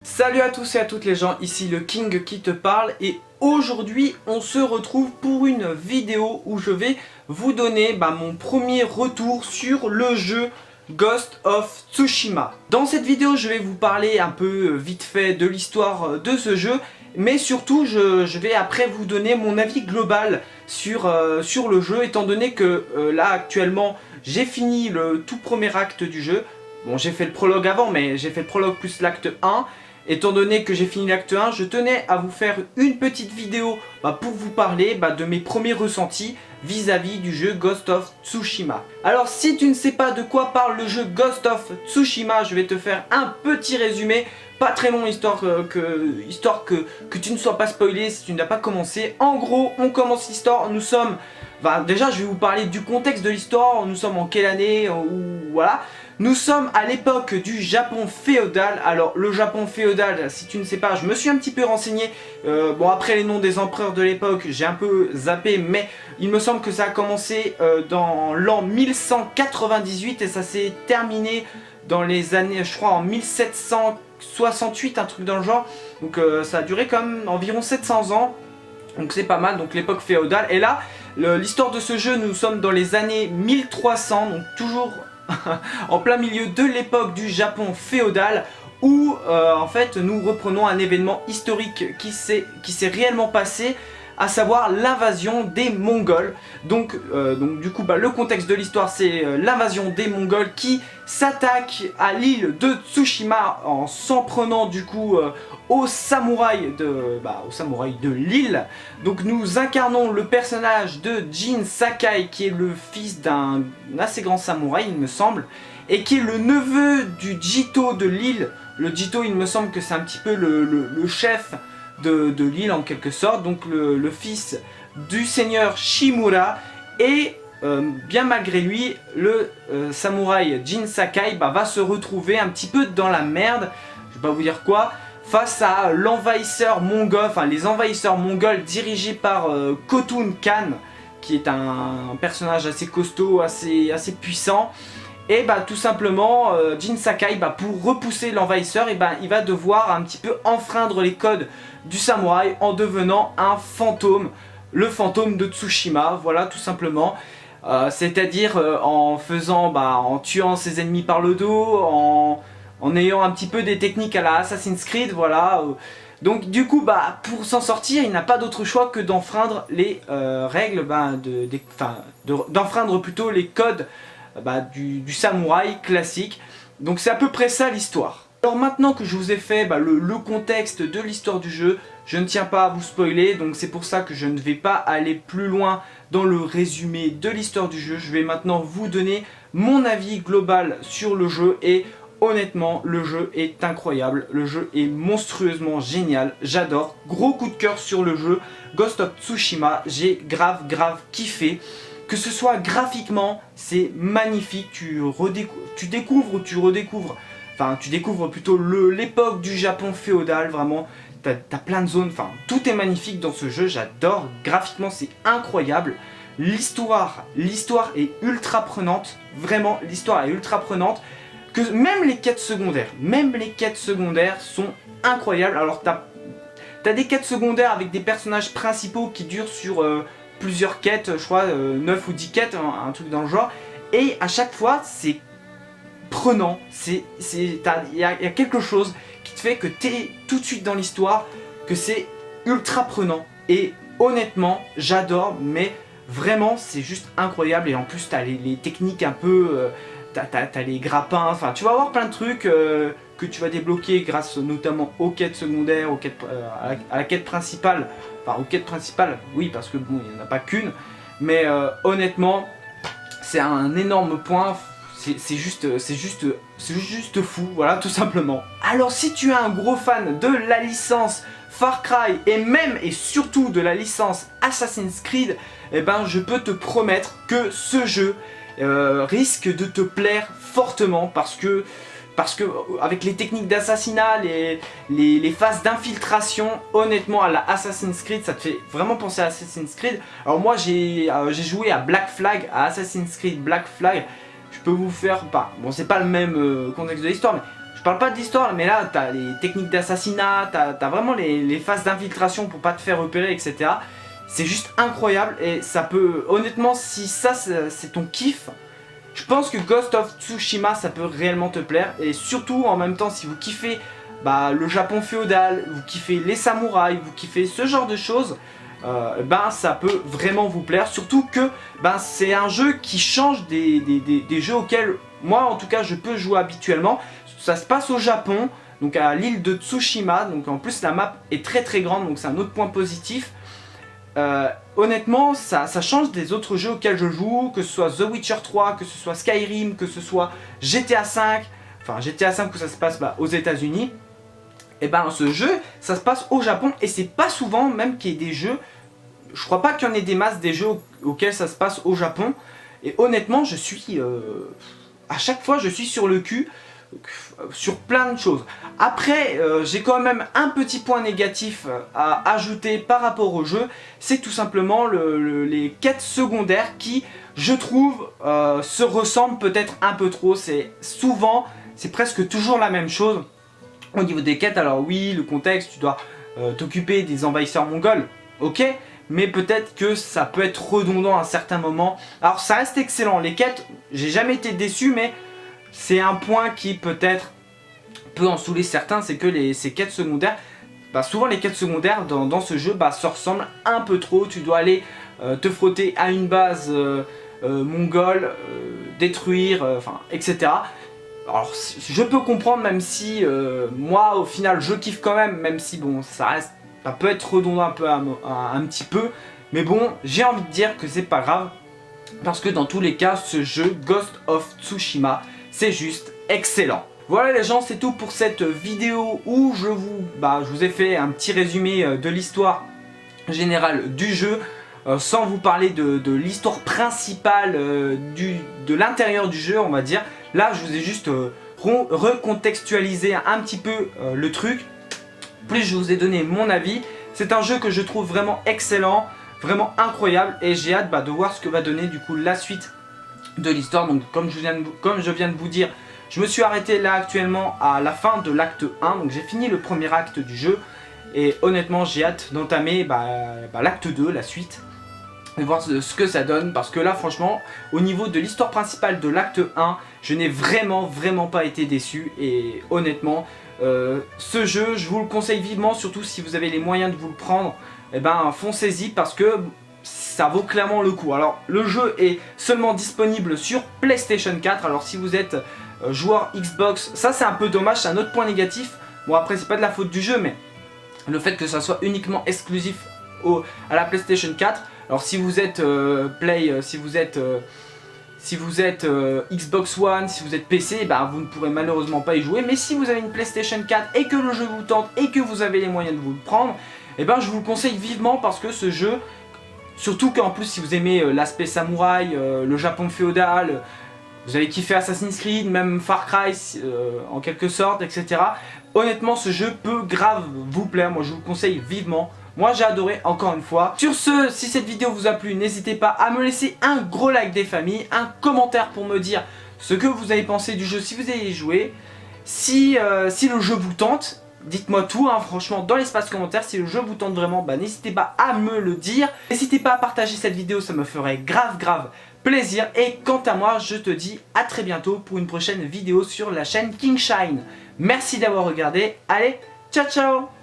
Salut à tous et à toutes les gens, ici le King qui te parle et aujourd'hui on se retrouve pour une vidéo où je vais vous donner mon premier retour sur le jeu Ghost of Tsushima. Dans cette vidéo je vais vous parler un peu vite fait de l'histoire de ce jeu, mais surtout je vais après vous donner mon avis global sur le jeu, étant donné que là actuellement j'ai fini le tout premier acte du jeu. Bon, j'ai fait le prologue avant, mais j'ai fait le prologue plus l'acte 1. Étant donné que j'ai fini l'acte 1, je tenais à vous faire une petite vidéo pour vous parler de mes premiers ressentis vis-à-vis du jeu Ghost of Tsushima. Alors si tu ne sais pas de quoi parle le jeu Ghost of Tsushima, je vais te faire un petit résumé, pas très long, histoire que tu ne sois pas spoilé si tu n'as pas commencé. En gros, on commence l'histoire, nous sommes... déjà je vais vous parler du contexte de l'histoire, nous sommes en quelle année, ou voilà. Nous sommes à l'époque du Japon féodal. Alors le Japon féodal, si tu ne sais pas, je me suis un petit peu renseigné. Bon, après les noms des empereurs de l'époque, j'ai un peu zappé, mais il me semble que ça a commencé dans l'an 1198 et ça s'est terminé dans les années, je crois en 1768, un truc dans le genre. Donc ça a duré quand même environ 700 ans. Donc c'est pas mal, donc l'époque féodale. Et là, l'histoire de ce jeu, nous sommes dans les années 1300, donc toujours... en plein milieu de l'époque du Japon féodal où en fait nous reprenons un événement historique qui s'est réellement passé, à savoir l'invasion des Mongols. Donc du coup le contexte de l'histoire, c'est l'invasion des Mongols qui s'attaquent à l'île de Tsushima en s'en prenant du coup aux samouraïs de l'île. Donc nous incarnons le personnage de Jin Sakai, qui est le fils d'un assez grand samouraï il me semble, et qui est le neveu du Jito de l'île. Le Jito, il me semble que c'est un petit peu le chef de l'île en quelque sorte, donc le fils du seigneur Shimura. Et bien malgré lui, le samouraï Jin Sakai va se retrouver un petit peu dans la merde, je vais pas vous dire quoi, face à l'envahisseur mongol, enfin les envahisseurs mongols dirigés par Khotun Khan, qui est un personnage assez costaud, assez puissant. Et tout simplement, Jin Sakai, pour repousser l'envahisseur, il va devoir un petit peu enfreindre les codes du samouraï en devenant un fantôme, le fantôme de Tsushima, voilà tout simplement. C'est-à-dire en tuant ses ennemis par le dos, en ayant un petit peu des techniques à la Assassin's Creed, voilà. Donc du coup, pour s'en sortir, il n'a pas d'autre choix que d'enfreindre les règles, d'enfreindre plutôt les codes du samouraï classique. Donc c'est à peu près ça l'histoire. Alors maintenant que je vous ai fait le contexte de l'histoire du jeu, je ne tiens pas à vous spoiler, donc c'est pour ça que je ne vais pas aller plus loin dans le résumé de l'histoire du jeu. Je vais maintenant vous donner mon avis global sur le jeu et honnêtement le jeu est incroyable, le jeu est monstrueusement génial, j'adore, gros coup de cœur sur le jeu Ghost of Tsushima, j'ai grave kiffé. Que ce soit graphiquement, c'est magnifique, tu découvres plutôt l'époque du Japon féodal, vraiment, t'as plein de zones, tout est magnifique dans ce jeu, j'adore, graphiquement c'est incroyable. L'histoire est ultra prenante, vraiment, l'histoire est ultra prenante, que même les quêtes secondaires sont incroyables. Alors t'as des quêtes secondaires avec des personnages principaux qui durent sur... plusieurs quêtes, je crois 9 ou 10 quêtes, un truc dans le genre, et à chaque fois c'est prenant, il y a quelque chose qui te fait que t'es tout de suite dans l'histoire, que c'est ultra prenant, et honnêtement j'adore, mais vraiment c'est juste incroyable. Et en plus t'as les techniques un peu, t'as les grappins, tu vas avoir plein de trucs que tu vas débloquer grâce notamment aux quêtes secondaires, à la quête principale. Aux quêtes principales, oui, parce que bon, il n'y en a pas qu'une, mais honnêtement, c'est un énorme point, c'est juste fou, voilà, tout simplement. Alors si tu es un gros fan de la licence Far Cry, et même et surtout de la licence Assassin's Creed, je peux te promettre que ce jeu risque de te plaire fortement, parce que avec les techniques d'assassinat, les phases d'infiltration, honnêtement à la Assassin's Creed, ça te fait vraiment penser à Assassin's Creed. Alors moi j'ai joué à Black Flag, à Assassin's Creed Black Flag. Je peux vous faire, bon c'est pas le même contexte de l'histoire, mais Je parle pas de l'histoire, mais là, t'as les techniques d'assassinat, t'as vraiment les phases d'infiltration pour pas te faire repérer, etc. C'est juste incroyable et ça peut... Honnêtement, si ça, c'est ton kiff, je pense que Ghost of Tsushima, ça peut réellement te plaire. Et surtout, en même temps, si vous kiffez le Japon féodal, vous kiffez les samouraïs, vous kiffez ce genre de choses, ça peut vraiment vous plaire. Surtout que c'est un jeu qui change des jeux auxquels, moi en tout cas, je peux jouer habituellement. Ça se passe au Japon, donc à l'île de Tsushima. Donc en plus, la map est très très grande, donc c'est un autre point positif. Honnêtement, ça change des autres jeux auxquels je joue, que ce soit The Witcher 3, que ce soit Skyrim, que ce soit GTA 5, enfin GTA 5 où ça se passe aux États-Unis. Et ce jeu, ça se passe au Japon et c'est pas souvent même qu'il y ait des jeux, je crois pas qu'il y en ait des masses des jeux auxquels ça se passe au Japon. Et honnêtement, je suis, à chaque fois, je suis sur le cul. Sur plein de choses. Après, j'ai quand même un petit point négatif à ajouter par rapport au jeu, c'est tout simplement les quêtes secondaires qui, je trouve, se ressemblent peut-être un peu trop. C'est presque toujours la même chose au niveau des quêtes. Alors oui, le contexte, tu dois t'occuper des envahisseurs mongols, ok, mais peut-être que ça peut être redondant à un certain moment. Alors ça reste excellent, les quêtes, j'ai jamais été déçu, mais c'est un point qui peut-être peut en saouler certains, c'est que ces quêtes secondaires, souvent les quêtes secondaires dans ce jeu se ressemblent un peu trop. Tu dois aller te frotter à une base mongole, détruire, etc. Alors je peux comprendre, même si moi au final je kiffe quand même si bon ça peut être redondant un peu un petit peu, mais bon j'ai envie de dire que c'est pas grave, parce que dans tous les cas ce jeu Ghost of Tsushima c'est juste excellent. Voilà les gens, c'est tout pour cette vidéo où je vous ai fait un petit résumé de l'histoire générale du jeu, sans vous parler de l'histoire principale de l'intérieur du jeu, on va dire. Là je vous ai juste recontextualisé un petit peu le truc, plus je vous ai donné mon avis. C'est un jeu que je trouve vraiment excellent, vraiment incroyable, et j'ai hâte de voir ce que va donner du coup la suite de l'histoire. Donc comme je viens de vous dire, je me suis arrêté là actuellement à la fin de l'acte 1, donc j'ai fini le premier acte du jeu, et honnêtement j'ai hâte d'entamer l'acte 2, la suite, et voir ce que ça donne, parce que là franchement au niveau de l'histoire principale de l'acte 1, je n'ai vraiment pas été déçu, et honnêtement ce jeu je vous le conseille vivement, surtout si vous avez les moyens de vous le prendre, foncez-y, parce que ça vaut clairement le coup. Alors le jeu est seulement disponible sur PlayStation 4, alors si vous êtes joueur Xbox, ça c'est un peu dommage, c'est un autre point négatif. Bon après c'est pas de la faute du jeu, mais le fait que ça soit uniquement exclusif à la PlayStation 4. Alors si vous êtes si vous êtes Xbox One, si vous êtes PC, vous ne pourrez malheureusement pas y jouer. Mais si vous avez une PlayStation 4 et que le jeu vous tente et que vous avez les moyens de vous le prendre, je vous le conseille vivement, parce que ce jeu, surtout qu'en plus si vous aimez l'aspect samouraï, le Japon féodal, vous allez kiffer Assassin's Creed, même Far Cry en quelque sorte, etc. Honnêtement ce jeu peut grave vous plaire, moi je vous le conseille vivement. Moi j'ai adoré, encore une fois. Sur ce, si cette vidéo vous a plu, n'hésitez pas à me laisser un gros like des familles, un commentaire pour me dire ce que vous avez pensé du jeu si vous avez joué. Si le jeu vous tente, dites-moi tout, franchement, dans l'espace commentaire. Si le jeu vous tente vraiment, n'hésitez pas à me le dire. N'hésitez pas à partager cette vidéo, ça me ferait grave plaisir. Et quant à moi, je te dis à très bientôt pour une prochaine vidéo sur la chaîne King Shine. Merci d'avoir regardé, allez, ciao ciao.